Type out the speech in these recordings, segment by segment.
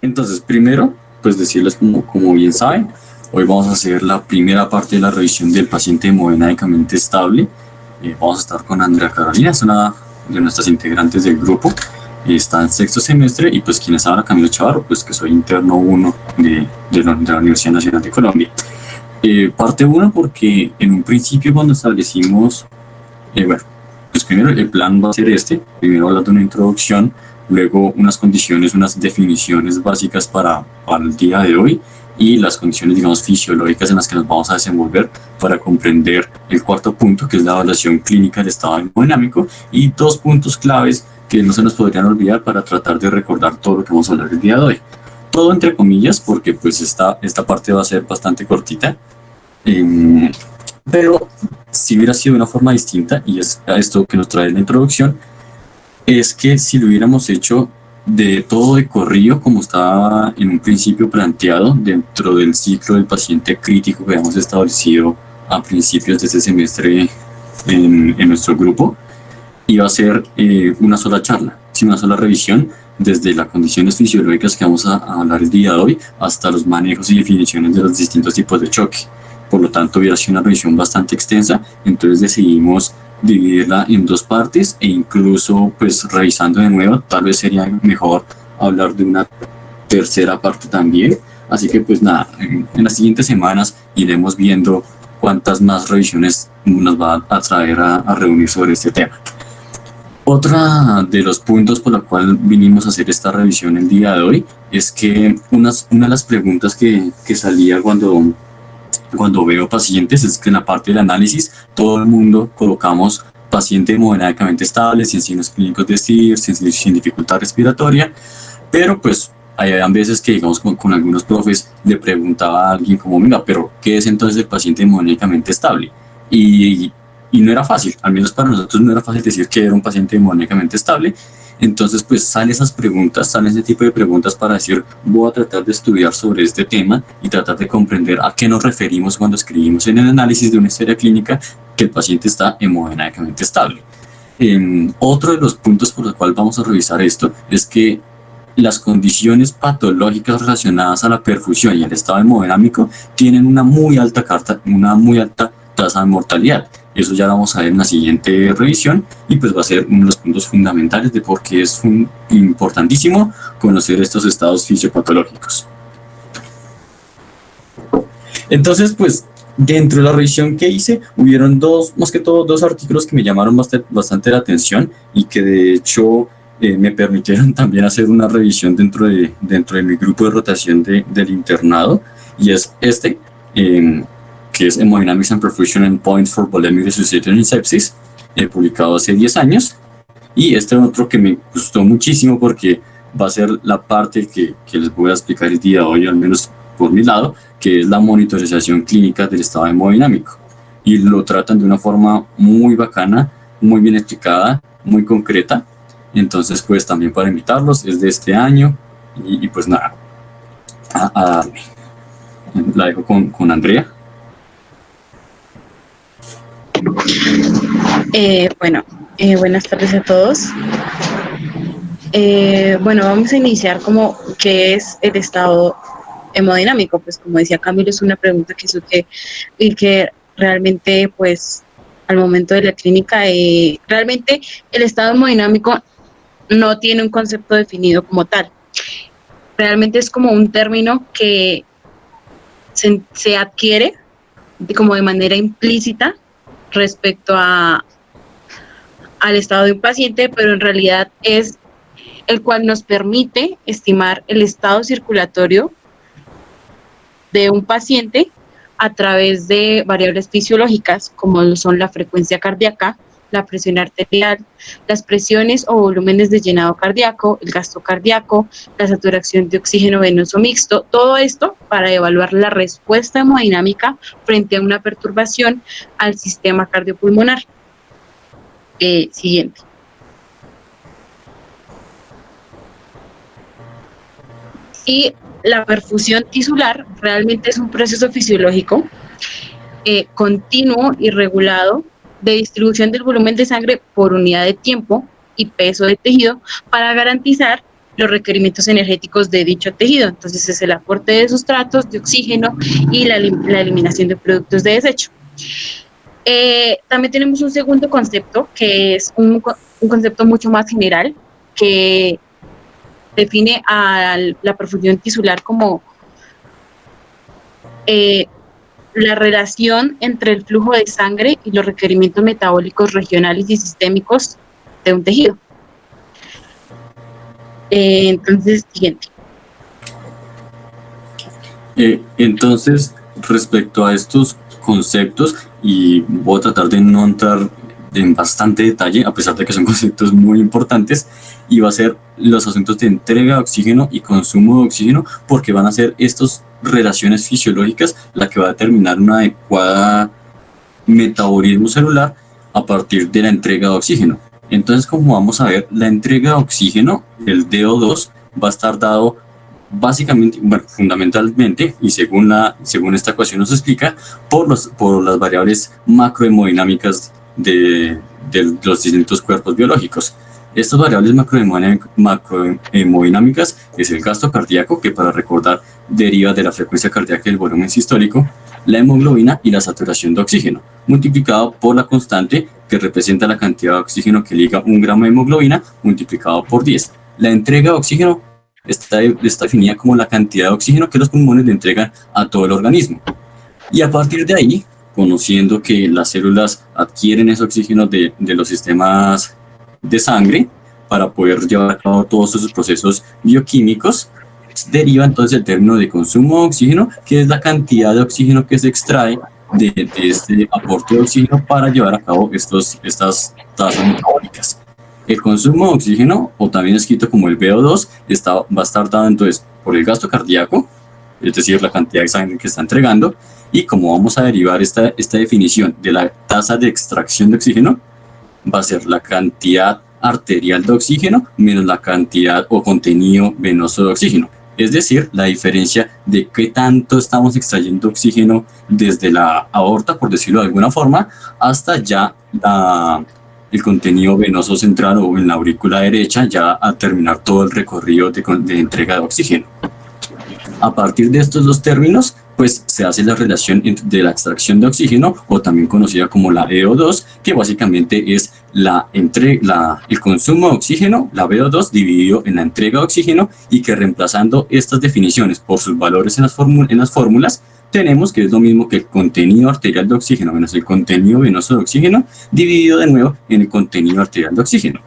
Entonces, primero, pues decirles como bien saben, hoy vamos a hacer la primera parte de la revisión del paciente hemodinámicamente estable. Vamos a estar con Andrea Carolina, es una de nuestras integrantes del grupo. Está en sexto semestre y pues quienes habla Camilo Chavarro, pues que soy interno 1 de la Universidad Nacional de Colombia. Parte 1 porque en un principio cuando establecimos, bueno, pues primero el plan va a ser primero hablar de una introducción, luego unas condiciones, unas definiciones básicas para el día de hoy y las condiciones, digamos, fisiológicas en las que nos vamos a desenvolver para comprender el cuarto punto, que es la evaluación clínica del estado hemodinámico, y dos puntos claves que no se nos podrían olvidar para tratar de recordar todo lo que vamos a hablar el día de hoy. Todo entre comillas, porque pues esta parte va a ser bastante cortita, pero si hubiera sido de una forma distinta, y es a esto que nos trae la introducción, es que si lo hubiéramos hecho de todo de corrido, como estaba en un principio planteado dentro del ciclo del paciente crítico que habíamos establecido a principios de este semestre en nuestro grupo, iba a ser una sola charla, una sola revisión, desde las condiciones fisiológicas que vamos a hablar el día de hoy hasta los manejos y definiciones de los distintos tipos de choque. Por lo tanto, hubiera sido una revisión bastante extensa, entonces decidimos dividirla en dos partes e incluso pues revisando de nuevo, tal vez sería mejor hablar de una tercera parte también. Así que pues nada, en las siguientes semanas iremos viendo cuántas más revisiones nos va a traer a reunir sobre este tema. Otra de los puntos por los cuales vinimos a hacer esta revisión el día de hoy es que una de las preguntas que salía cuando veo pacientes es que en la parte del análisis todo el mundo colocamos paciente hemodinámicamente estable, sin signos clínicos de STIR, sin dificultad respiratoria, pero pues hay veces que digamos con algunos profes le preguntaba a alguien como, mira, pero ¿qué es entonces el paciente hemodinámicamente estable? Y no era fácil, al menos para nosotros no era fácil decir que era un paciente hemodinámicamente estable. Entonces pues salen ese tipo de preguntas para decir, voy a tratar de estudiar sobre este tema y tratar de comprender a qué nos referimos cuando escribimos en el análisis de una historia clínica que el paciente está hemodinámicamente estable. Otro de los puntos por los cuales vamos a revisar esto es que las condiciones patológicas relacionadas a la perfusión y al estado hemodinámico tienen una muy alta tasa de mortalidad. Eso ya lo vamos a ver en la siguiente revisión y pues va a ser uno de los puntos fundamentales de por qué es importantísimo conocer estos estados fisiopatológicos. Entonces, pues dentro de la revisión que hice, hubieron más que todo dos artículos que me llamaron bastante la atención y que de hecho me permitieron también hacer una revisión dentro de mi grupo de rotación del internado, y es que es Hemodynamics and Perfusion Endpoints for Volemic Associated in Sepsis, publicado hace 10 años. Y este otro que me gustó muchísimo porque va a ser la parte que les voy a explicar el día de hoy, al menos por mi lado, que es la monitorización clínica del estado hemodinámico. Y lo tratan de una forma muy bacana, muy bien explicada, muy concreta. Entonces, pues también para invitarlos, es de este año. Y pues nada, a darle. La dejo con Andrea. Buenas tardes a todos. Vamos a iniciar como qué es el estado hemodinámico. Pues como decía Camilo, es una pregunta que surge y que realmente pues al momento de la clínica, realmente el estado hemodinámico no tiene un concepto definido como tal. Realmente es como un término que se adquiere como de manera implícita respecto al estado de un paciente, pero en realidad es el cual nos permite estimar el estado circulatorio de un paciente a través de variables fisiológicas como son la frecuencia cardíaca, la presión arterial, las presiones o volúmenes de llenado cardíaco, el gasto cardíaco, la saturación de oxígeno venoso mixto, todo esto para evaluar la respuesta hemodinámica frente a una perturbación al sistema cardiopulmonar. Siguiente. Y la perfusión tisular realmente es un proceso fisiológico continuo y regulado de distribución del volumen de sangre por unidad de tiempo y peso de tejido para garantizar los requerimientos energéticos de dicho tejido. Entonces es el aporte de sustratos, de oxígeno y la eliminación de productos de desecho. También tenemos un segundo concepto que es un concepto mucho más general que define a la perfusión tisular como la relación entre el flujo de sangre y los requerimientos metabólicos regionales y sistémicos de un tejido. Entonces, siguiente. Entonces, respecto a estos conceptos, y voy a tratar de no entrar en bastante detalle, a pesar de que son conceptos muy importantes, y va a ser los asuntos de entrega de oxígeno y consumo de oxígeno, porque van a ser estas relaciones fisiológicas la que va a determinar una adecuada metabolismo celular a partir de la entrega de oxígeno. Entonces, como vamos a ver, la entrega de oxígeno, el DO2, va a estar dado básicamente, bueno, fundamentalmente, y según esta ecuación nos explica, por las variables macrohemodinámicas de los distintos cuerpos biológicos. Estas variables macrohemodinámicas es el gasto cardíaco, que para recordar deriva de la frecuencia cardíaca y el volumen sistólico, la hemoglobina y la saturación de oxígeno, multiplicado por la constante que representa la cantidad de oxígeno que liga un gramo de hemoglobina multiplicado por 10. La entrega de oxígeno está definida como la cantidad de oxígeno que los pulmones le entregan a todo el organismo. Y a partir de ahí, conociendo que las células adquieren ese oxígeno de los sistemas de sangre para poder llevar a cabo todos esos procesos bioquímicos, deriva entonces el término de consumo de oxígeno, que es la cantidad de oxígeno que se extrae de este aporte de oxígeno para llevar a cabo estas tasas metabólicas. El consumo de oxígeno, o también escrito como el VO2, va a estar dado entonces por el gasto cardíaco, es decir, la cantidad de sangre que está entregando, y como vamos a derivar esta definición de la tasa de extracción de oxígeno, va a ser la cantidad arterial de oxígeno menos la cantidad o contenido venoso de oxígeno. Es decir, la diferencia de qué tanto estamos extrayendo oxígeno desde la aorta, por decirlo de alguna forma, hasta ya el contenido venoso central o en la aurícula derecha, ya a terminar todo el recorrido de entrega de oxígeno. A partir de estos dos términos, pues se hace la relación de la extracción de oxígeno, o también conocida como la EO2, que básicamente es el consumo de oxígeno, la VO2, dividido en la entrega de oxígeno, y que reemplazando estas definiciones por sus valores en las fórmulas, tenemos que es lo mismo que el contenido arterial de oxígeno menos el contenido venoso de oxígeno, dividido de nuevo en el contenido arterial de oxígeno.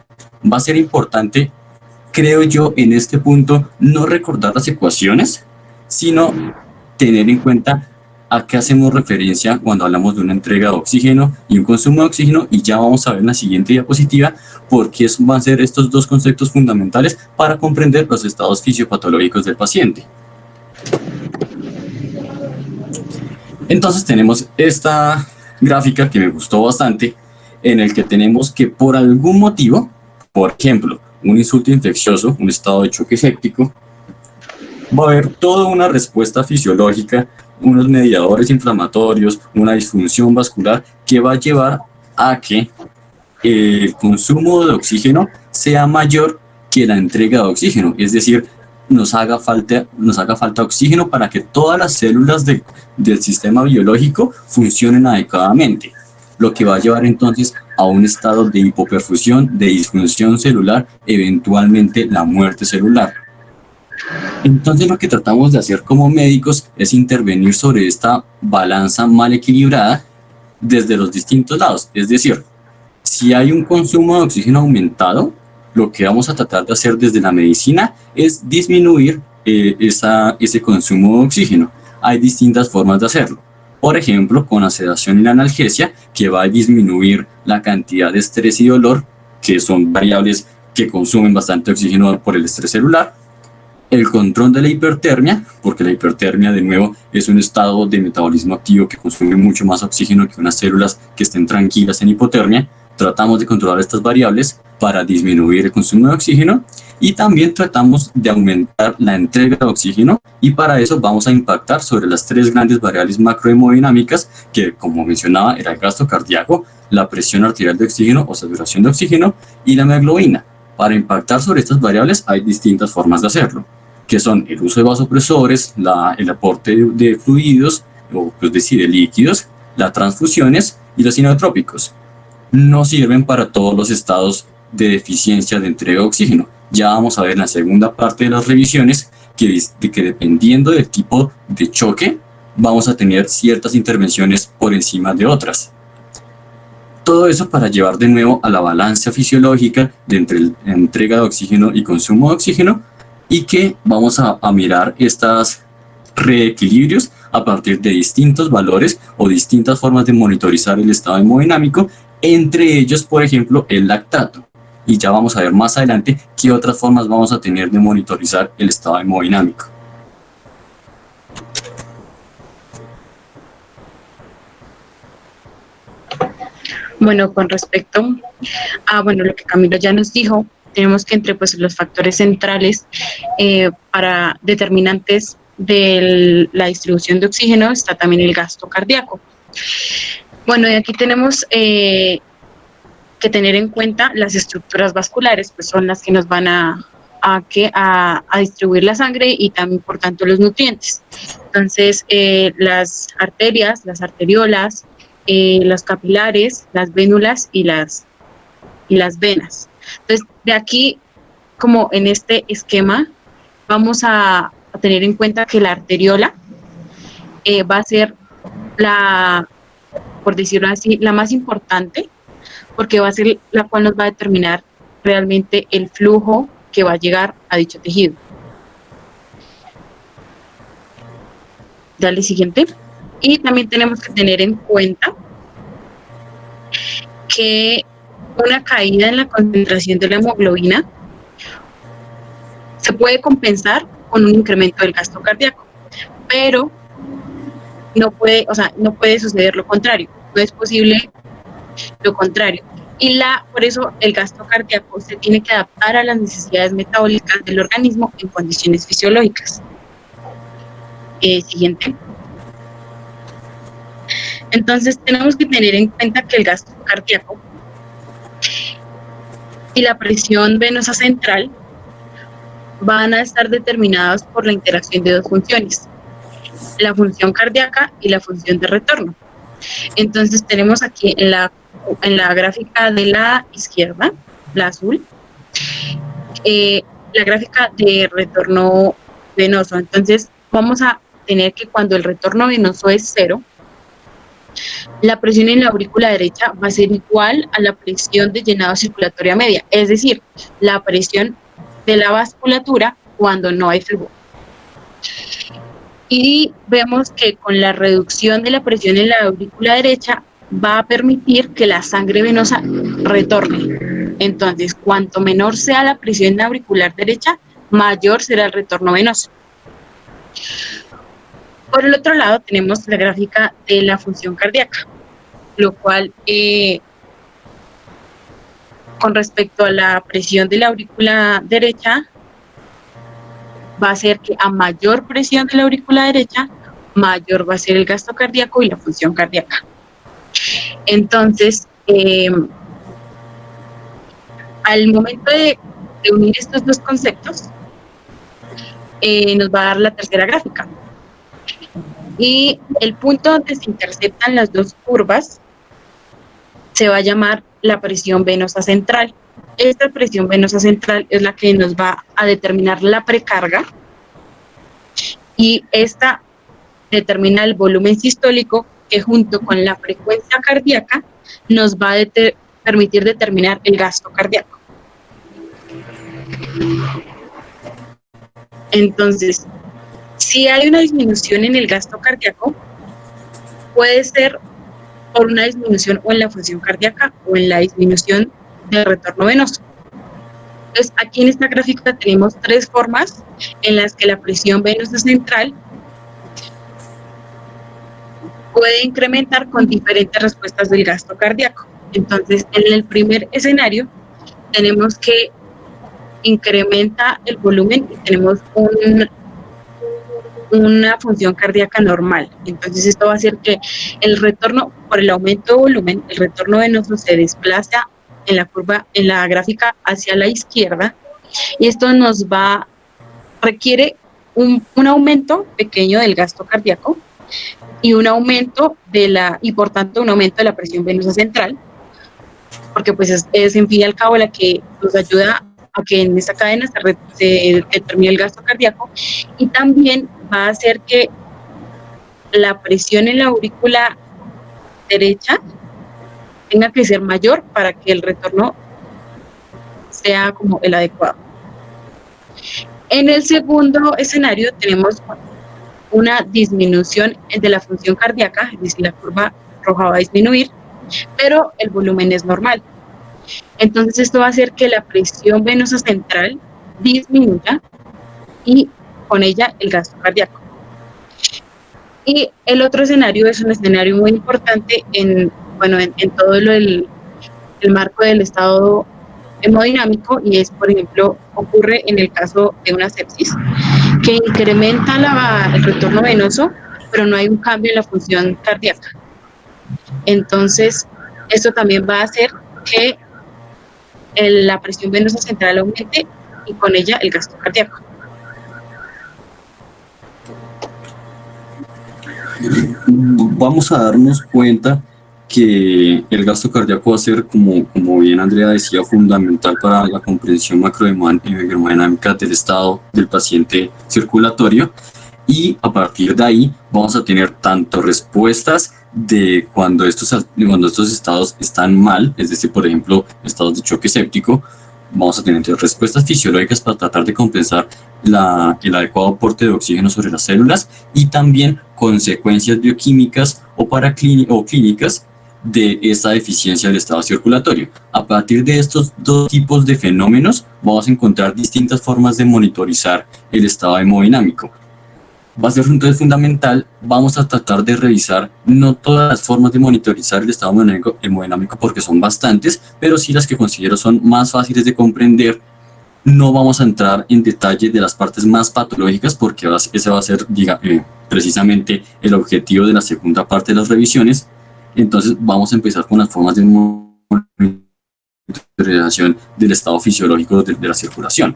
Va a ser importante, creo yo, en este punto, no recordar las ecuaciones, sino tener en cuenta a qué hacemos referencia cuando hablamos de una entrega de oxígeno y un consumo de oxígeno, y ya vamos a ver en la siguiente diapositiva por qué van a ser estos dos conceptos fundamentales para comprender los estados fisiopatológicos del paciente. Entonces tenemos esta gráfica que me gustó bastante, en el que tenemos que por algún motivo, por ejemplo, un insulto infeccioso, un estado de choque séptico, va a haber toda una respuesta fisiológica, unos mediadores inflamatorios, una disfunción vascular que va a llevar a que el consumo de oxígeno sea mayor que la entrega de oxígeno, es decir, nos haga falta oxígeno para que todas las células del sistema biológico funcionen adecuadamente, lo que va a llevar entonces a un estado de hipoperfusión, de disfunción celular, eventualmente la muerte celular. Entonces lo que tratamos de hacer como médicos es intervenir sobre esta balanza mal equilibrada desde los distintos lados, es decir, si hay un consumo de oxígeno aumentado, lo que vamos a tratar de hacer desde la medicina es disminuir ese consumo de oxígeno. Hay distintas formas de hacerlo. Por ejemplo, con la sedación y la analgesia, que va a disminuir la cantidad de estrés y dolor, que son variables que consumen bastante oxígeno por el estrés celular. El control de la hipertermia, porque la hipertermia, de nuevo, es un estado de metabolismo activo que consume mucho más oxígeno que unas células que estén tranquilas en hipotermia. Tratamos de controlar estas variables para disminuir el consumo de oxígeno, y también tratamos de aumentar la entrega de oxígeno, y para eso vamos a impactar sobre las tres grandes variables macrohemodinámicas que, como mencionaba, era el gasto cardíaco, la presión arterial de oxígeno o saturación de oxígeno y la hemoglobina. Para impactar sobre estas variables hay distintas formas de hacerlo, que son el uso de vasopresores, el aporte de fluidos, o pues de líquidos, las transfusiones y los inotrópicos. No sirven para todos los estados de deficiencia de entrega de oxígeno. Ya vamos a ver en la segunda parte de las revisiones que dependiendo del tipo de choque, vamos a tener ciertas intervenciones por encima de otras. Todo eso para llevar de nuevo a la balanza fisiológica de entre entrega de oxígeno y consumo de oxígeno, y que vamos a mirar estos reequilibrios a partir de distintos valores o distintas formas de monitorizar el estado hemodinámico, entre ellos, por ejemplo, el lactato. Y ya vamos a ver más adelante qué otras formas vamos a tener de monitorizar el estado hemodinámico. Bueno, con respecto a lo que Camilo ya nos dijo, tenemos que entre los factores centrales para determinantes de la distribución de oxígeno está también el gasto cardíaco. Bueno, y aquí tenemos que tener en cuenta las estructuras vasculares, pues son las que nos van a distribuir la sangre y también, por tanto, los nutrientes. Entonces, las arterias, las arteriolas, los capilares, las vénulas y las venas. Entonces, de aquí, como en este esquema, vamos a tener en cuenta que la arteriola va a ser por decirlo así, la más importante, porque va a ser la cual nos va a determinar realmente el flujo que va a llegar a dicho tejido. Dale, siguiente. Y también tenemos que tener en cuenta que una caída en la concentración de la hemoglobina se puede compensar con un incremento del gasto cardíaco, pero no puede suceder lo contrario, no es posible lo contrario. Y por eso el gasto cardíaco se tiene que adaptar a las necesidades metabólicas del organismo en condiciones fisiológicas. Siguiente. Entonces tenemos que tener en cuenta que el gasto cardíaco y la presión venosa central van a estar determinados por la interacción de dos funciones, la función cardíaca y la función de retorno. Entonces tenemos aquí en la gráfica de la izquierda, la azul, la gráfica de retorno venoso. Entonces vamos a tener que cuando el retorno venoso es 0, la presión en la aurícula derecha va a ser igual a la presión de llenado circulatoria media, es decir, la presión de la vasculatura cuando no hay flujo. Y vemos que con la reducción de la presión en la aurícula derecha va a permitir que la sangre venosa retorne. Entonces, cuanto menor sea la presión auricular derecha, mayor será el retorno venoso. Por el otro lado, tenemos la gráfica de la función cardíaca, lo cual, con respecto a la presión de la aurícula derecha, va a ser que a mayor presión de la aurícula derecha, mayor va a ser el gasto cardíaco y la función cardíaca. Entonces, al momento de unir estos dos conceptos, nos va a dar la tercera gráfica. Y el punto donde se interceptan las dos curvas se va a llamar la presión venosa central. Esta presión venosa central es la que nos va a determinar la precarga y esta determina el volumen sistólico que junto con la frecuencia cardíaca nos va a permitir determinar el gasto cardíaco. Entonces, si hay una disminución en el gasto cardíaco, puede ser por una disminución o en la función cardíaca o en la disminución del retorno venoso. Entonces, aquí en esta gráfica tenemos tres formas en las que la presión venosa central puede incrementar con diferentes respuestas del gasto cardíaco. Entonces, en el primer escenario, tenemos que incrementa el volumen y tenemos una función cardíaca normal. Entonces por el aumento de volumen, el retorno venoso se desplaza en la curva, en la gráfica hacia la izquierda, y esto requiere un aumento pequeño del gasto cardíaco y un aumento y por tanto un aumento de la presión venosa central, porque pues es en fin y al cabo la que nos ayuda a que en esta cadena se determine el gasto cardíaco, y también va a hacer que la presión en la aurícula derecha tenga que ser mayor para que el retorno sea como el adecuado. En el segundo escenario tenemos una disminución de la función cardíaca, es decir, la curva roja va a disminuir, pero el volumen es normal. Entonces esto va a hacer que la presión venosa central disminuya y con ella el gasto cardíaco. Y el otro escenario es un escenario muy importante en todo el marco del estado hemodinámico, y es, por ejemplo, ocurre en el caso de una sepsis, que incrementa el retorno venoso, pero no hay un cambio en la función cardíaca. Entonces, esto también va a hacer que la presión venosa central aumente y con ella el gasto cardíaco. Vamos a darnos cuenta que el gasto cardíaco va a ser, como bien Andrea decía, fundamental para la comprensión macrohemodinámica del estado del paciente circulatorio, y a partir de ahí vamos a tener tanto respuestas de cuando estos estados están mal, es decir, por ejemplo, estados de choque séptico. Vamos a tener respuestas fisiológicas para tratar de compensar el adecuado aporte de oxígeno sobre las células, y también consecuencias bioquímicas o clínicas de esta deficiencia del estado circulatorio. A partir de estos dos tipos de fenómenos vamos a encontrar distintas formas de monitorizar el estado hemodinámico. Va a ser entonces fundamental, vamos a tratar de revisar no todas las formas de monitorizar el estado hemodinámico porque son bastantes, pero sí las que considero son más fáciles de comprender. No vamos a entrar en detalle de las partes más patológicas porque ese va a ser precisamente el objetivo de la segunda parte de las revisiones. Entonces vamos a empezar con las formas de monitorización del estado fisiológico de la circulación.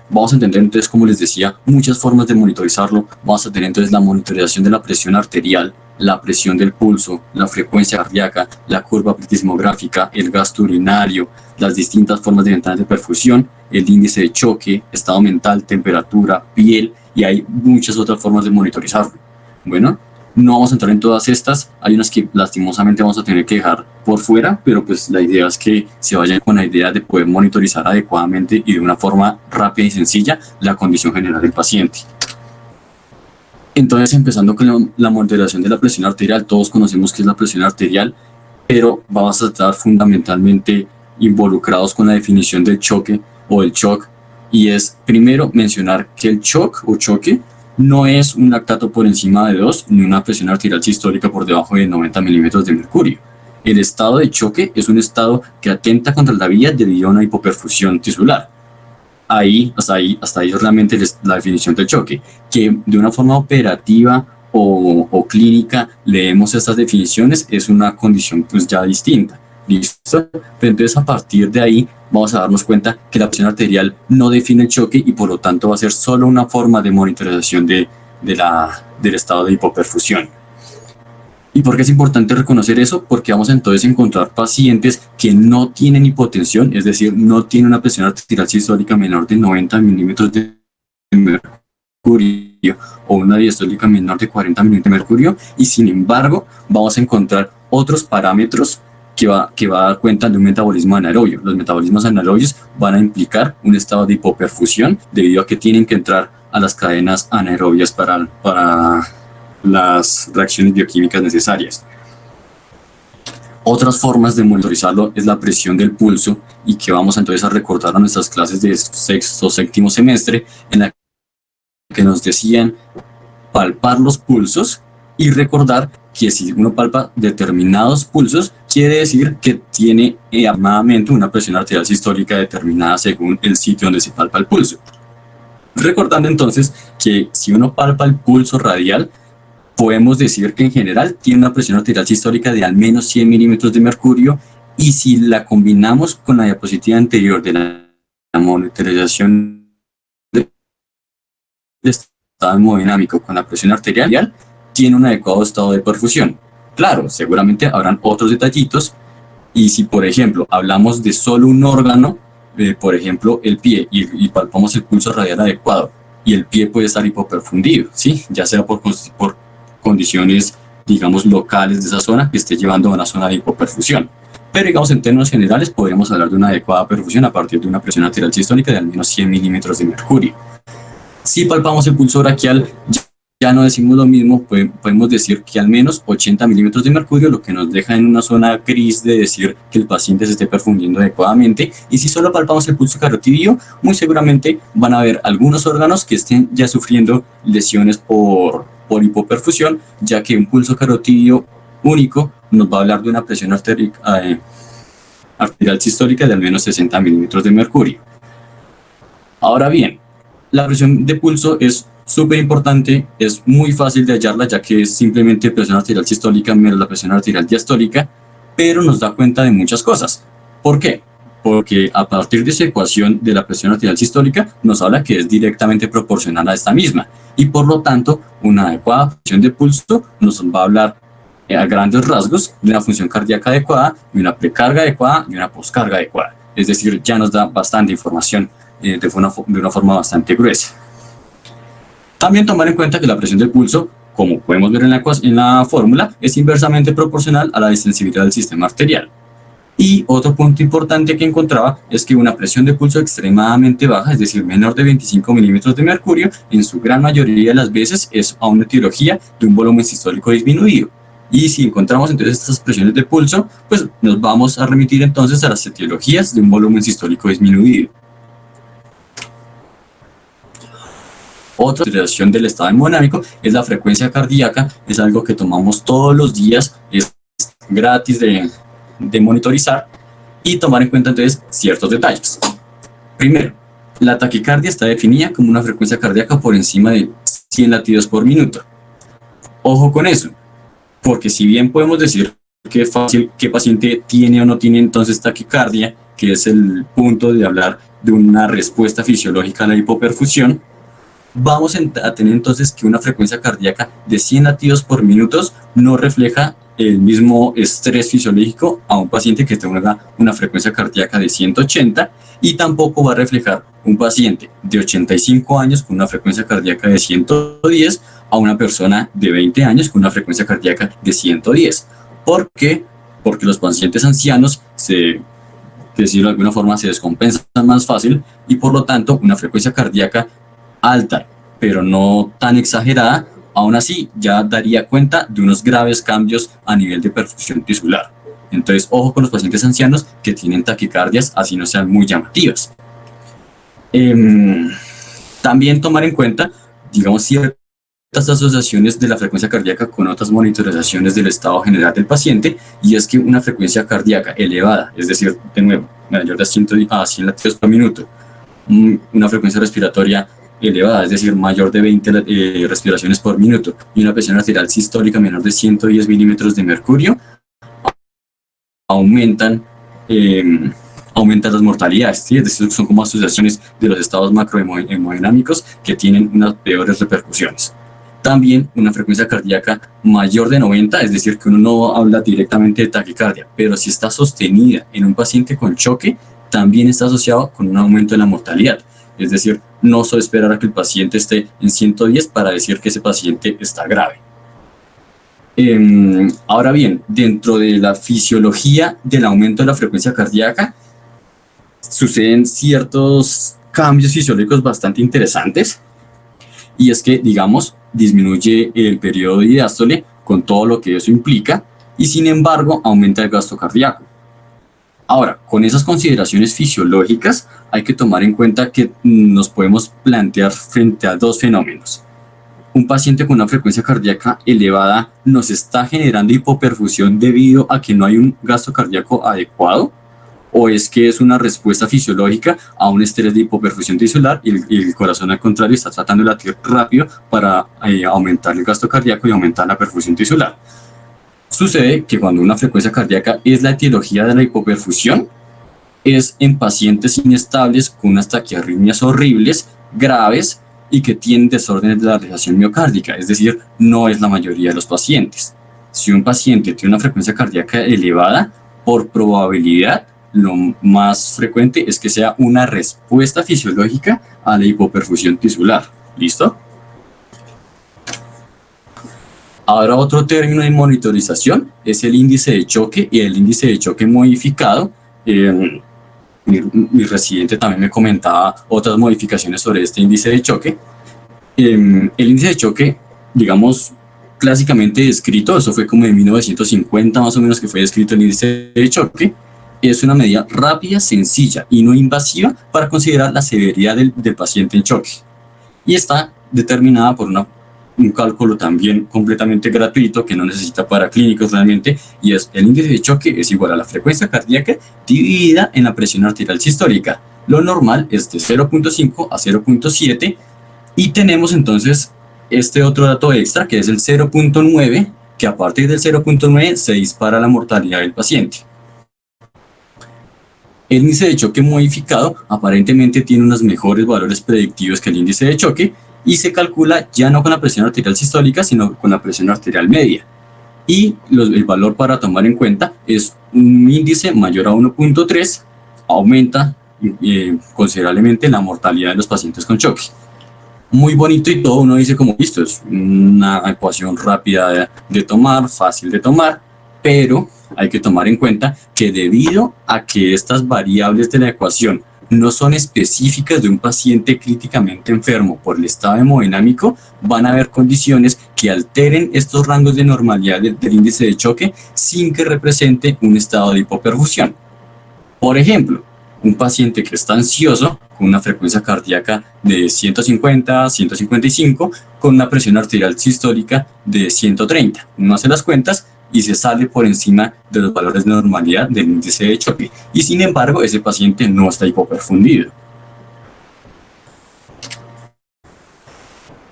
Vamos a entender entonces, como les decía, muchas formas de monitorizarlo. Vamos a tener entonces la monitorización de la presión arterial, la presión del pulso, la frecuencia cardíaca, la curva prismográfica, el gasto urinario, las distintas formas de ventanas de perfusión, el índice de choque, estado mental, temperatura, piel, y hay muchas otras formas de monitorizarlo. Bueno, no vamos a entrar en todas estas, hay unas que lastimosamente vamos a tener que dejar por fuera, pero pues la idea es que se vayan con la idea de poder monitorizar adecuadamente y de una forma rápida y sencilla la condición general del paciente. Entonces, empezando con la monitorización de la presión arterial, todos conocemos qué es la presión arterial, pero vamos a estar fundamentalmente involucrados con la definición del choque o del shock, y es primero mencionar que el shock o choque no es un lactato por encima de 2 ni una presión arterial sistólica por debajo de 90 milímetros de mercurio. El estado de choque es un estado que atenta contra la vida debido a una hipoperfusión tisular. Hasta ahí es realmente la definición del choque. Que de una forma operativa o clínica leemos estas definiciones es una condición pues ya distinta. ¿Listo? Pero entonces a partir de ahí vamos a darnos cuenta que la presión arterial no define el choque y por lo tanto va a ser solo una forma de monitorización del estado de hipoperfusión. ¿Y por qué es importante reconocer eso? Porque vamos entonces a encontrar pacientes que no tienen hipotensión, es decir, no tienen una presión arterial sistólica menor de 90 milímetros de mercurio o una diastólica menor de 40 milímetros de mercurio, y sin embargo vamos a encontrar otros parámetros que va a dar cuenta de un metabolismo anaerobio. Los metabolismos anaerobios van a implicar un estado de hipoperfusión debido a que tienen que entrar a las cadenas anaerobias para las reacciones bioquímicas necesarias. Otras formas de monitorizarlo es la presión del pulso, y que vamos entonces a recordar a nuestras clases de sexto o séptimo semestre, en la que nos decían palpar los pulsos y recordar que si uno palpa determinados pulsos, quiere decir que tiene armadamente una presión arterial sistólica determinada según el sitio donde se palpa el pulso. Recordando entonces que si uno palpa el pulso radial, podemos decir que en general tiene una presión arterial sistólica de al menos 100 milímetros de mercurio, Y si la combinamos con la diapositiva anterior de la monitorización del estado hemodinámico con la presión arterial, tiene un adecuado estado de perfusión. Claro, seguramente habrán otros detallitos, y si por ejemplo hablamos de solo un órgano, por ejemplo el pie, y palpamos el pulso radial adecuado, y el pie puede estar hipoperfundido, ¿sí? Ya sea por condiciones, digamos, locales de esa zona que esté llevando a una zona de hipoperfusión. Pero digamos, en términos generales, podemos hablar de una adecuada perfusión a partir de una presión arterial sistólica de al menos 100 milímetros de mercurio. Si palpamos el pulso braquial, ya no decimos lo mismo, podemos decir que al menos 80 milímetros de mercurio, lo que nos deja en una zona gris de decir que el paciente se esté perfundiendo adecuadamente. Y si solo palpamos el pulso carotidio, muy seguramente van a haber algunos órganos que estén ya sufriendo lesiones por hipoperfusión, ya que un pulso carotidio único nos va a hablar de una presión arterial sistólica de al menos 60 milímetros de mercurio. Ahora bien, la presión de pulso es súper importante, es muy fácil de hallarla, ya que es simplemente presión arterial sistólica menos la presión arterial diastólica, pero nos da cuenta de muchas cosas. ¿Por qué? Porque a partir de esa ecuación de la presión arterial sistólica nos habla que es directamente proporcional a esta misma, y por lo tanto una adecuada presión de pulso nos va a hablar a grandes rasgos de una función cardíaca adecuada, de una precarga adecuada y una poscarga adecuada. Es decir, ya nos da bastante información de una forma bastante gruesa. También tomar en cuenta que la presión del pulso, como podemos ver en la fórmula, es inversamente proporcional a la distensibilidad del sistema arterial. Y otro punto importante que encontraba es que una presión de pulso extremadamente baja, es decir, menor de 25 milímetros de mercurio, en su gran mayoría de las veces es a una etiología de un volumen sistólico disminuido. Y si encontramos entonces estas presiones de pulso, pues nos vamos a remitir entonces a las etiologías de un volumen sistólico disminuido. Otra consideración del estado hemodinámico es la frecuencia cardíaca. Es algo que tomamos todos los días, es gratis de monitorizar y tomar en cuenta entonces ciertos detalles. Primero, la taquicardia está definida como una frecuencia cardíaca por encima de 100 latidos por minuto. Ojo con eso, porque si bien podemos decir que es fácil qué paciente tiene o no tiene entonces taquicardia, que es el punto de hablar de una respuesta fisiológica a la hipoperfusión, vamos a tener entonces que una frecuencia cardíaca de 100 latidos por minuto no refleja el mismo estrés fisiológico a un paciente que tenga una frecuencia cardíaca de 180, y tampoco va a reflejar un paciente de 85 años con una frecuencia cardíaca de 110 a una persona de 20 años con una frecuencia cardíaca de 110. ¿Por qué? Porque los pacientes ancianos decirlo de alguna forma, se descompensan más fácil, y por lo tanto una frecuencia cardíaca alta, pero no tan exagerada, aún así ya daría cuenta de unos graves cambios a nivel de perfusión tisular. Entonces, ojo con los pacientes ancianos que tienen taquicardias, así no sean muy llamativas. También tomar en cuenta, digamos, ciertas asociaciones de la frecuencia cardíaca con otras monitorizaciones del estado general del paciente, y es que una frecuencia cardíaca elevada, es decir, de nuevo, mayor de 100 latidos por minuto, una frecuencia respiratoria elevada, es decir, mayor de 20 respiraciones por minuto, y una presión arterial sistólica menor de 110 milímetros de mercurio, aumentan las mortalidades, ¿sí? Es decir, son como asociaciones de los estados macrohemodinámicos que tienen unas peores repercusiones. También una frecuencia cardíaca mayor de 90, es decir, que uno no habla directamente de taquicardia, pero si está sostenida en un paciente con choque, también está asociado con un aumento de la mortalidad. Es decir, no solo esperar a que el paciente esté en 110 para decir que ese paciente está grave. Ahora bien, dentro de la fisiología del aumento de la frecuencia cardíaca, suceden ciertos cambios fisiológicos bastante interesantes, y es que, digamos, disminuye el periodo de diástole con todo lo que eso implica, y sin embargo aumenta el gasto cardíaco. Ahora, con esas consideraciones fisiológicas hay que tomar en cuenta que nos podemos plantear frente a dos fenómenos. Un paciente con una frecuencia cardíaca elevada nos está generando hipoperfusión debido a que no hay un gasto cardíaco adecuado, o es que es una respuesta fisiológica a un estrés de hipoperfusión tisular y el corazón al contrario está tratando de latir rápido para aumentar el gasto cardíaco y aumentar la perfusión tisular. Sucede que cuando una frecuencia cardíaca es la etiología de la hipoperfusión, es en pacientes inestables con unas taquiarritmias horribles, graves y que tienen desórdenes de la relajación miocárdica, es decir, no es la mayoría de los pacientes. Si un paciente tiene una frecuencia cardíaca elevada, por probabilidad, lo más frecuente es que sea una respuesta fisiológica a la hipoperfusión tisular. ¿Listo? Ahora otro término de monitorización es el índice de choque y el índice de choque modificado. Mi residente también me comentaba otras modificaciones sobre este índice de choque. El índice de choque, digamos, clásicamente descrito, eso fue como en 1950 más o menos que fue descrito el índice de choque, es una medida rápida, sencilla y no invasiva para considerar la severidad del paciente en choque. Y está determinada por un cálculo también completamente gratuito que no necesita para clínicos realmente, y es el índice de choque es igual a la frecuencia cardíaca dividida en la presión arterial sistólica. Lo normal es de 0.5 a 0.7 y tenemos entonces este otro dato extra que es el 0.9, que a partir del 0.9 se dispara la mortalidad del paciente. El índice de choque modificado aparentemente tiene unos mejores valores predictivos que el índice de choque y se calcula ya no con la presión arterial sistólica, sino con la presión arterial media. Y el valor para tomar en cuenta es un índice mayor a 1.3, aumenta considerablemente la mortalidad de los pacientes con choque. Muy bonito y todo, uno dice como listo, es una ecuación rápida de tomar, fácil de tomar, pero hay que tomar en cuenta que debido a que estas variables de la ecuación no son específicas de un paciente críticamente enfermo por el estado hemodinámico, van a haber condiciones que alteren estos rangos de normalidad del índice de choque sin que represente un estado de hipoperfusión. Por ejemplo, un paciente que está ansioso, con una frecuencia cardíaca de 150 a 155, con una presión arterial sistólica de 130. Uno hace las cuentas y se sale por encima de los valores de normalidad del índice de choque. Y sin embargo, ese paciente no está hipoperfundido.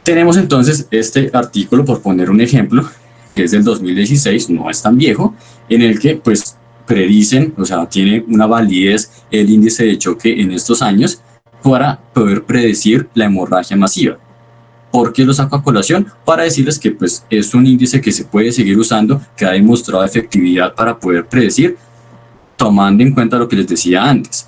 Tenemos entonces este artículo, por poner un ejemplo, que es del 2016, no es tan viejo, en el que pues predicen, o sea, tiene una validez el índice de choque en estos años para poder predecir la hemorragia masiva. ¿Por qué lo saco a colación? Para decirles que pues, es un índice que se puede seguir usando, que ha demostrado efectividad para poder predecir, tomando en cuenta lo que les decía antes.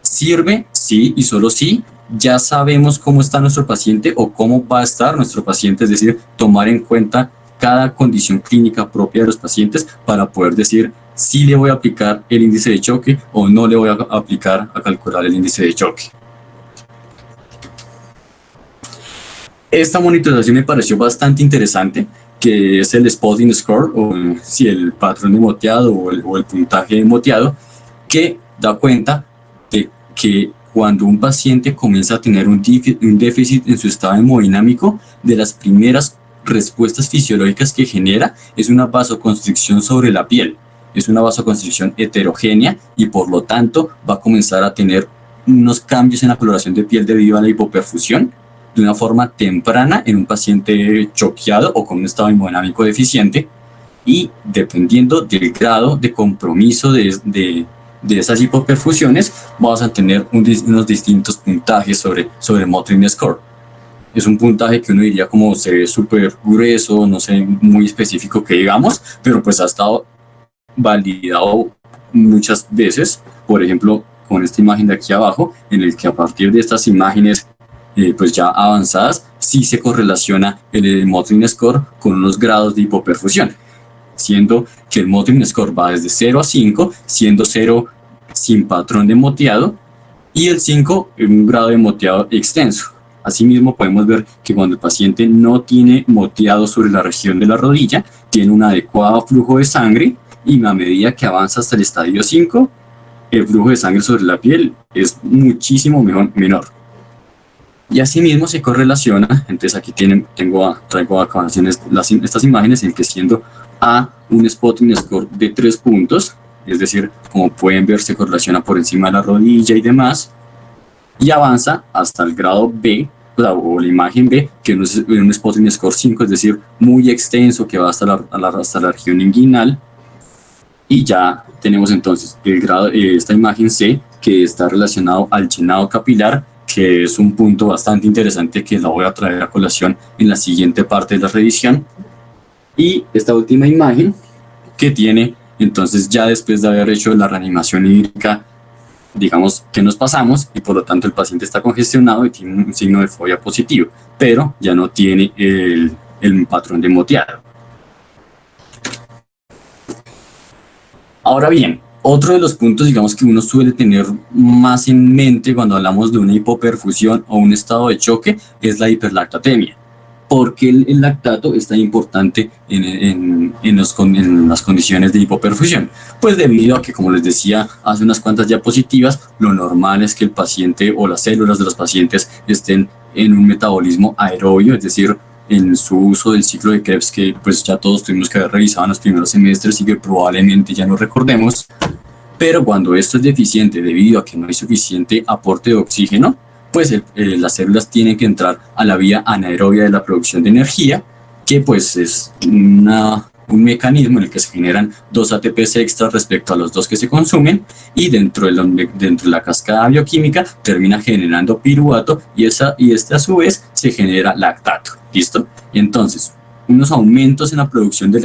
¿Sirve? Sí y solo sí. Ya sabemos cómo está nuestro paciente o cómo va a estar nuestro paciente, es decir, tomar en cuenta cada condición clínica propia de los pacientes para poder decir si le voy a aplicar el índice de choque o no le voy a aplicar a calcular el índice de choque. Esta monitorización me pareció bastante interesante, que es el spotting score, o si el patrón de moteado o el puntaje de moteado, que da cuenta de que cuando un paciente comienza a tener un déficit en su estado hemodinámico, de las primeras respuestas fisiológicas que genera es una vasoconstricción sobre la piel. Es una vasoconstricción heterogénea y por lo tanto va a comenzar a tener unos cambios en la coloración de piel debido a la hipoperfusión de una forma temprana en un paciente choqueado o con un estado hemodinámico deficiente, y dependiendo del grado de compromiso de esas hipoperfusiones vamos a tener unos distintos puntajes sobre Mottrin Score. Es un puntaje que uno diría como se ve súper grueso, no sé, muy específico que digamos, pero pues ha estado validado muchas veces, por ejemplo con esta imagen de aquí abajo, en el que a partir de estas imágenes pues ya avanzadas, sí se correlaciona el Mottrin Score con unos grados de hipoperfusión, siendo que el Mottrin Score va desde 0 a 5, siendo 0 sin patrón de moteado y el 5 en un grado de moteado extenso. Asimismo podemos ver que cuando el paciente no tiene moteado sobre la región de la rodilla, tiene un adecuado flujo de sangre, y a medida que avanza hasta el estadio 5, el flujo de sangre sobre la piel es muchísimo menor. Y asimismo se correlaciona, entonces aquí traigo acá estas imágenes en que siendo A un spotting score de 3 puntos, es decir, como pueden ver se correlaciona por encima de la rodilla y demás, y avanza hasta el grado B o la imagen B, que es un spotting score 5, es decir, muy extenso, que va hasta la región inguinal. Y ya tenemos entonces el grado, esta imagen C, que está relacionado al llenado capilar, que es un punto bastante interesante que la voy a traer a colación en la siguiente parte de la revisión. Y esta última imagen que tiene, entonces ya después de haber hecho la reanimación hídrica, digamos que nos pasamos y por lo tanto el paciente está congestionado y tiene un signo de fobia positivo, pero ya no tiene el patrón de moteado. Ahora bien, otro de los puntos, digamos, que uno suele tener más en mente cuando hablamos de una hipoperfusión o un estado de choque es la hiperlactatemia. ¿Por qué el lactato es tan importante en las condiciones de hipoperfusión? Pues debido a que, como les decía hace unas cuantas diapositivas, lo normal es que el paciente o las células de los pacientes estén en un metabolismo aerobio, es decir, en su uso del ciclo de Krebs, que pues ya todos tuvimos que haber revisado en los primeros semestres y que probablemente ya no recordemos. Pero cuando esto es deficiente debido a que no hay suficiente aporte de oxígeno, pues las células tienen que entrar a la vía anaerobia de la producción de energía, que pues es un mecanismo en el que se generan 2 ATPs extras respecto a los 2 que se consumen, y dentro de la cascada bioquímica termina generando piruvato y este a su vez se genera lactato. ¿Listo? Y entonces, unos aumentos en la producción de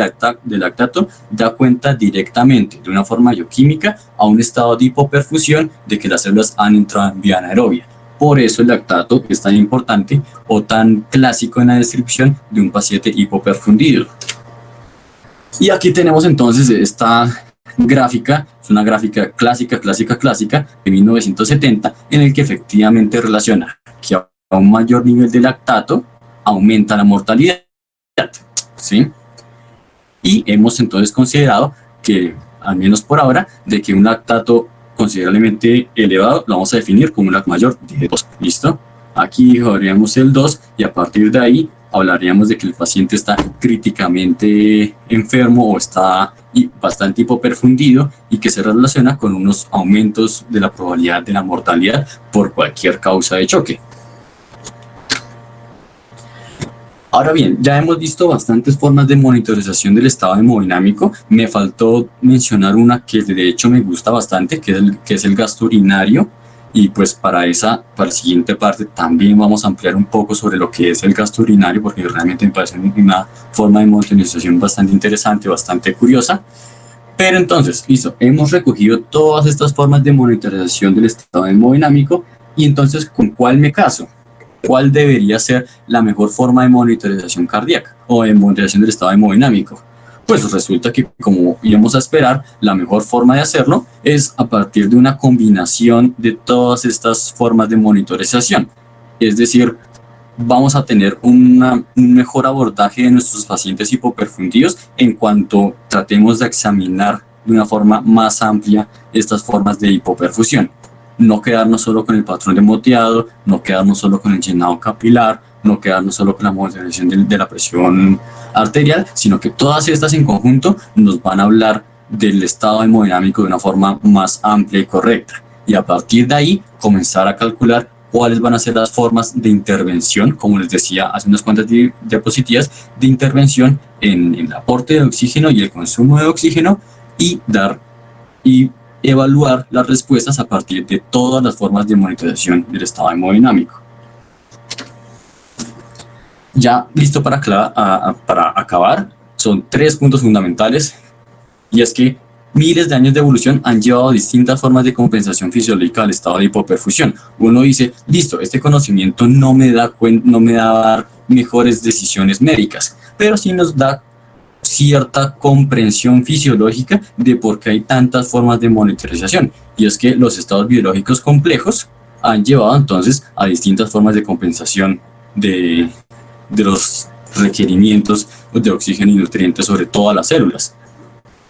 lactato da cuenta directamente de una forma bioquímica a un estado de hipoperfusión de que las células han entrado en vía anaerobia. Por eso el lactato es tan importante o tan clásico en la descripción de un paciente hipoperfundido. Y aquí tenemos entonces esta gráfica, es una gráfica clásica de 1970, en el que efectivamente relaciona que a un mayor nivel de lactato aumenta la mortalidad, ¿sí? Y hemos entonces considerado que, al menos por ahora, de que un lactato considerablemente elevado lo vamos a definir como un lactato mayor de 2, ¿listo? Aquí hablaríamos el 2 y a partir de ahí hablaríamos de que el paciente está críticamente enfermo o está bastante hipoperfundido y que se relaciona con unos aumentos de la probabilidad de la mortalidad por cualquier causa de choque. Ahora bien, ya hemos visto bastantes formas de monitorización del estado hemodinámico. Me faltó mencionar una que de hecho me gusta bastante, que es el gasto urinario. Y pues para la siguiente parte también vamos a ampliar un poco sobre lo que es el gasto urinario, porque realmente me parece una forma de monitorización bastante interesante, bastante curiosa. Pero entonces, listo, hemos recogido todas estas formas de monitorización del estado hemodinámico y entonces, ¿con cuál me caso? ¿Cuál debería ser la mejor forma de monitorización cardíaca o de monitorización del estado hemodinámico? Pues resulta que, como íbamos a esperar, la mejor forma de hacerlo es a partir de una combinación de todas estas formas de monitorización. Es decir, vamos a tener un mejor abordaje de nuestros pacientes hipoperfundidos en cuanto tratemos de examinar de una forma más amplia estas formas de hipoperfusión. No quedarnos solo con el patrón de moteado, no quedarnos solo con el llenado capilar, no quedarnos solo con la monitorización de la presión arterial, sino que todas estas en conjunto nos van a hablar del estado hemodinámico de una forma más amplia y correcta. Y a partir de ahí comenzar a calcular cuáles van a ser las formas de intervención, como les decía hace unas cuantas diapositivas, de intervención en el aporte de oxígeno y el consumo de oxígeno, y evaluar las respuestas a partir de todas las formas de monitorización del estado hemodinámico. Ya listo para acabar, son 3 puntos fundamentales, y es que miles de años de evolución han llevado a distintas formas de compensación fisiológica al estado de hipoperfusión. Uno dice, listo, este conocimiento no me da a dar mejores decisiones médicas, pero sí nos da cierta comprensión fisiológica de por qué hay tantas formas de monitorización, y es que los estados biológicos complejos han llevado entonces a distintas formas de compensación de los requerimientos de oxígeno y nutrientes sobre todas las células.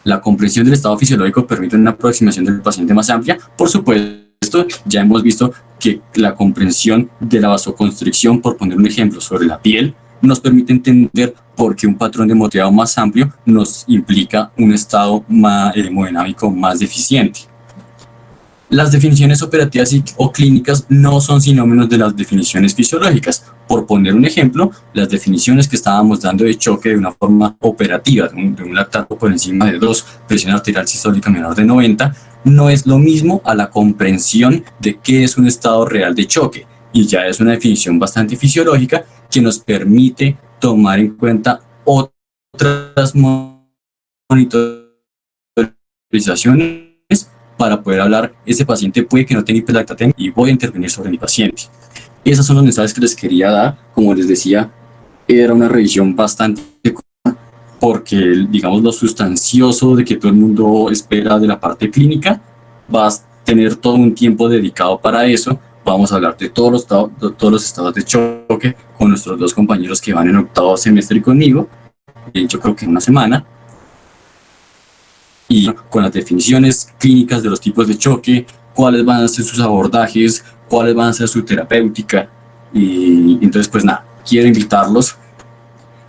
La comprensión del estado fisiológico permite una aproximación del paciente más amplia. Por supuesto, ya hemos visto que la comprensión de la vasoconstricción, por poner un ejemplo, sobre la piel, nos permite entender por qué un patrón de moteado más amplio nos implica un estado hemodinámico más deficiente. Las definiciones operativas o clínicas no son sinónimos de las definiciones fisiológicas. Por poner un ejemplo, las definiciones que estábamos dando de choque de una forma operativa, de un lactato por encima de 2, presión arterial sistólica menor de 90, no es lo mismo a la comprensión de qué es un estado real de choque. Y ya es una definición bastante fisiológica que nos permite tomar en cuenta otras monitorizaciones para poder hablar. Ese paciente puede que no tenga hiperlactatemia y voy a intervenir sobre mi paciente. Esos son los mensajes que les quería dar. Como les decía, era una revisión bastante corta porque, digamos, lo sustancioso de que todo el mundo espera de la parte clínica va a tener todo un tiempo dedicado para eso. Vamos a hablar de todos los estados de choque con nuestros 2 compañeros que van en octavo semestre conmigo, yo creo que en una semana, y con las definiciones clínicas de los tipos de choque, cuáles van a ser sus abordajes, cuáles van a ser su terapéutica. Y entonces, pues nada, quiero invitarlos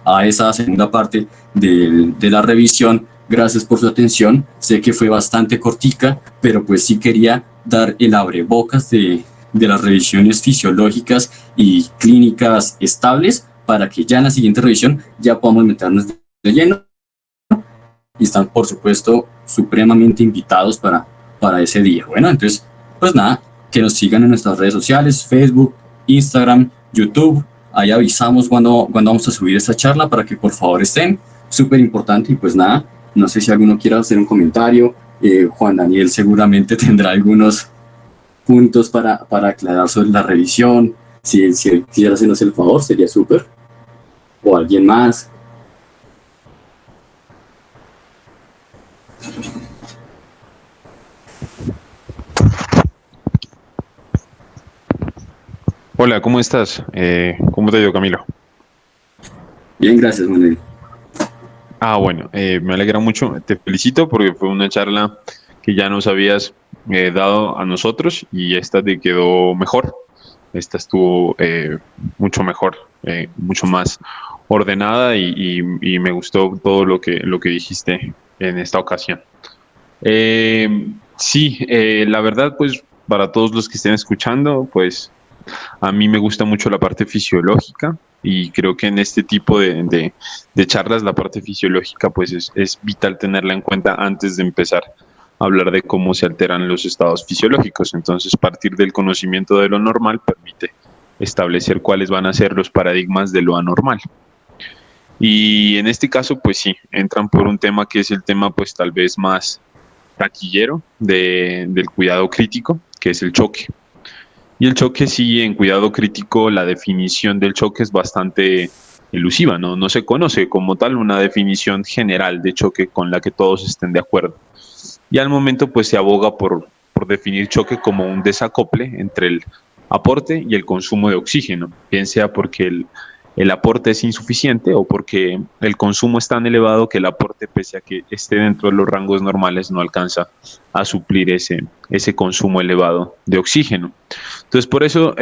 a esa segunda parte de la revisión. Gracias por su atención. Sé que fue bastante cortica, pero pues sí quería dar el abrebocas de las revisiones fisiológicas y clínicas estables para que ya en la siguiente revisión ya podamos meternos de lleno. Y están, por supuesto, supremamente invitados para ese día. Bueno, entonces, pues nada, que nos sigan en nuestras redes sociales, Facebook, Instagram, YouTube. Ahí avisamos cuando vamos a subir esta charla para que por favor estén. Súper importante. Y pues nada, no sé si alguno quiera hacer un comentario. Juan Daniel seguramente tendrá algunos puntos para aclarar sobre la revisión. Si quisiera hacernos el favor, sería súper. O alguien más. Hola, ¿cómo estás? ¿Cómo te ha ido, Camilo? Bien, gracias, Manuel. Bueno, me alegra mucho. Te felicito porque fue una charla que ya nos habías dado a nosotros y esta te quedó mejor. Esta estuvo mucho mejor, mucho más ordenada y me gustó todo lo que dijiste en esta ocasión. Sí, la verdad, pues para todos los que estén escuchando, pues a mí me gusta mucho la parte fisiológica y creo que en este tipo de charlas la parte fisiológica pues es vital tenerla en cuenta antes de empezar a hablar de cómo se alteran los estados fisiológicos. Entonces, partir del conocimiento de lo normal permite establecer cuáles van a ser los paradigmas de lo anormal. Y en este caso, pues sí, entran por un tema que es el tema pues tal vez más taquillero del cuidado crítico, que es el choque. Y el choque, sí, en cuidado crítico, la definición del choque es bastante elusiva, ¿no? No se conoce como tal una definición general de choque con la que todos estén de acuerdo. Y al momento, pues se aboga por definir choque como un desacople entre el aporte y el consumo de oxígeno, bien sea porque el aporte es insuficiente o porque el consumo es tan elevado que el aporte, pese a que esté dentro de los rangos normales, no alcanza a suplir ese consumo elevado de oxígeno. Entonces, por eso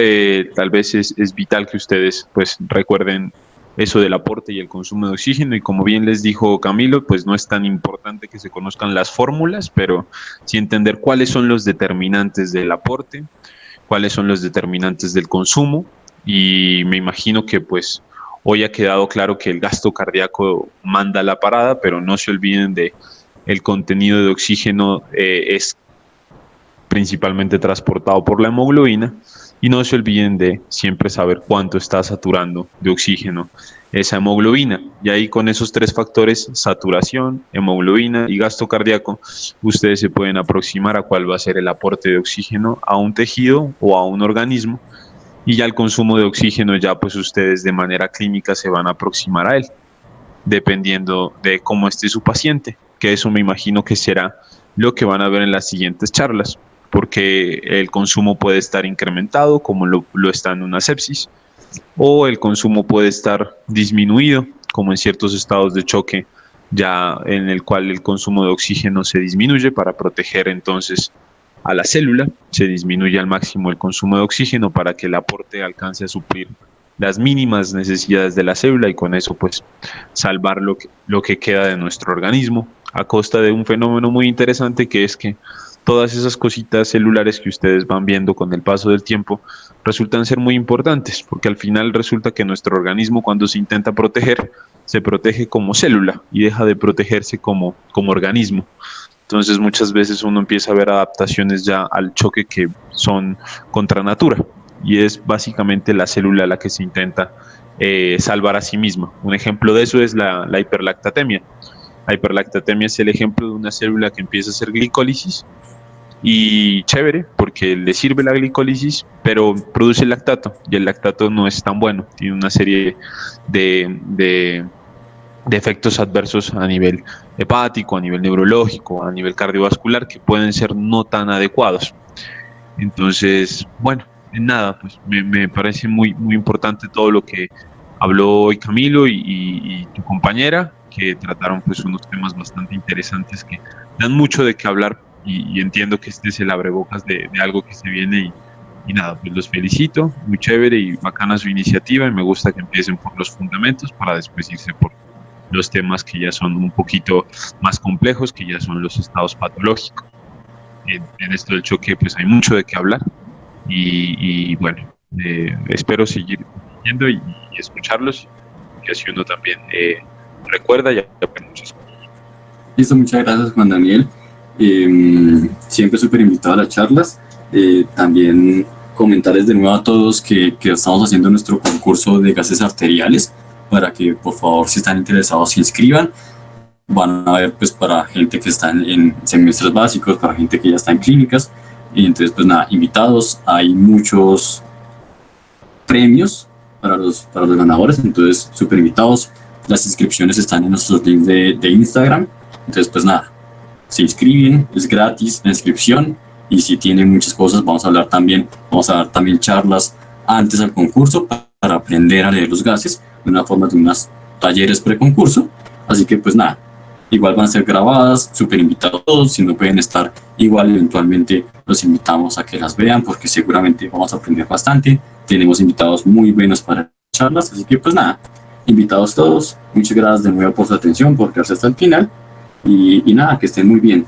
tal vez es vital que ustedes pues recuerden eso del aporte y el consumo de oxígeno, y como bien les dijo Camilo, pues no es tan importante que se conozcan las fórmulas, pero sí entender cuáles son los determinantes del aporte, cuáles son los determinantes del consumo. Y me imagino que pues hoy ha quedado claro que el gasto cardíaco manda la parada, pero no se olviden de el contenido de oxígeno es principalmente transportado por la hemoglobina, y no se olviden de siempre saber cuánto está saturando de oxígeno esa hemoglobina. Y ahí con esos 3 factores, saturación, hemoglobina y gasto cardíaco, ustedes se pueden aproximar a cuál va a ser el aporte de oxígeno a un tejido o a un organismo. Y ya el consumo de oxígeno, ya pues ustedes de manera clínica se van a aproximar a él, dependiendo de cómo esté su paciente, que eso me imagino que será lo que van a ver en las siguientes charlas, porque el consumo puede estar incrementado, como lo está en una sepsis, o el consumo puede estar disminuido, como en ciertos estados de choque, ya en el cual el consumo de oxígeno se disminuye para proteger entonces a la célula, se disminuye al máximo el consumo de oxígeno para que el aporte alcance a suplir las mínimas necesidades de la célula, y con eso pues salvar lo que queda de nuestro organismo, a costa de un fenómeno muy interesante, que es que todas esas cositas celulares que ustedes van viendo con el paso del tiempo resultan ser muy importantes, porque al final resulta que nuestro organismo, cuando se intenta proteger, se protege como célula y deja de protegerse como organismo. Entonces muchas veces uno empieza a ver adaptaciones ya al choque que son contra natura, y es básicamente la célula la que se intenta salvar a sí misma. Un ejemplo de eso es la hiperlactatemia. La hiperlactatemia es el ejemplo de una célula que empieza a hacer glicólisis, y chévere porque le sirve la glicólisis, pero produce lactato, y el lactato no es tan bueno, tiene una serie de efectos adversos a nivel hepático, a nivel neurológico, a nivel cardiovascular, que pueden ser no tan adecuados. Entonces, bueno, nada, pues me parece muy, muy importante todo lo que habló hoy Camilo y tu compañera, que trataron pues unos temas bastante interesantes que dan mucho de qué hablar, y entiendo que este es el abrebocas de algo que se viene, y nada, pues los felicito, muy chévere y bacana su iniciativa, y me gusta que empiecen por los fundamentos para después irse por los temas que ya son un poquito más complejos, que ya son los estados patológicos. En esto del choque pues hay mucho de qué hablar, y bueno, espero seguir viendo y escucharlos, que así uno también recuerda y aprende muchas cosas. Listo, muchas gracias, Juan Daniel. Siempre súper invitado a las charlas. También comentarles de nuevo a todos que estamos haciendo nuestro concurso de gases arteriales, para que por favor, si están interesados, se inscriban. Van a ver pues para gente que está en semestres básicos, para gente que ya está en clínicas, y entonces pues nada, invitados. Hay muchos premios para los ganadores, entonces súper invitados. Las inscripciones están en nuestros links de Instagram, entonces pues nada, se inscriben, es gratis la inscripción, y si tienen muchas cosas, vamos a dar también charlas antes al concurso para aprender a leer los gases de una forma de unos talleres pre-concurso. Así que pues nada, igual van a ser grabadas, súper invitados todos. Si no pueden estar, igual eventualmente los invitamos a que las vean, porque seguramente vamos a aprender bastante. Tenemos invitados muy buenos para charlas, así que pues nada, invitados todos. Muchas gracias de nuevo por su atención, por quedarse hasta el final, y nada, que estén muy bien.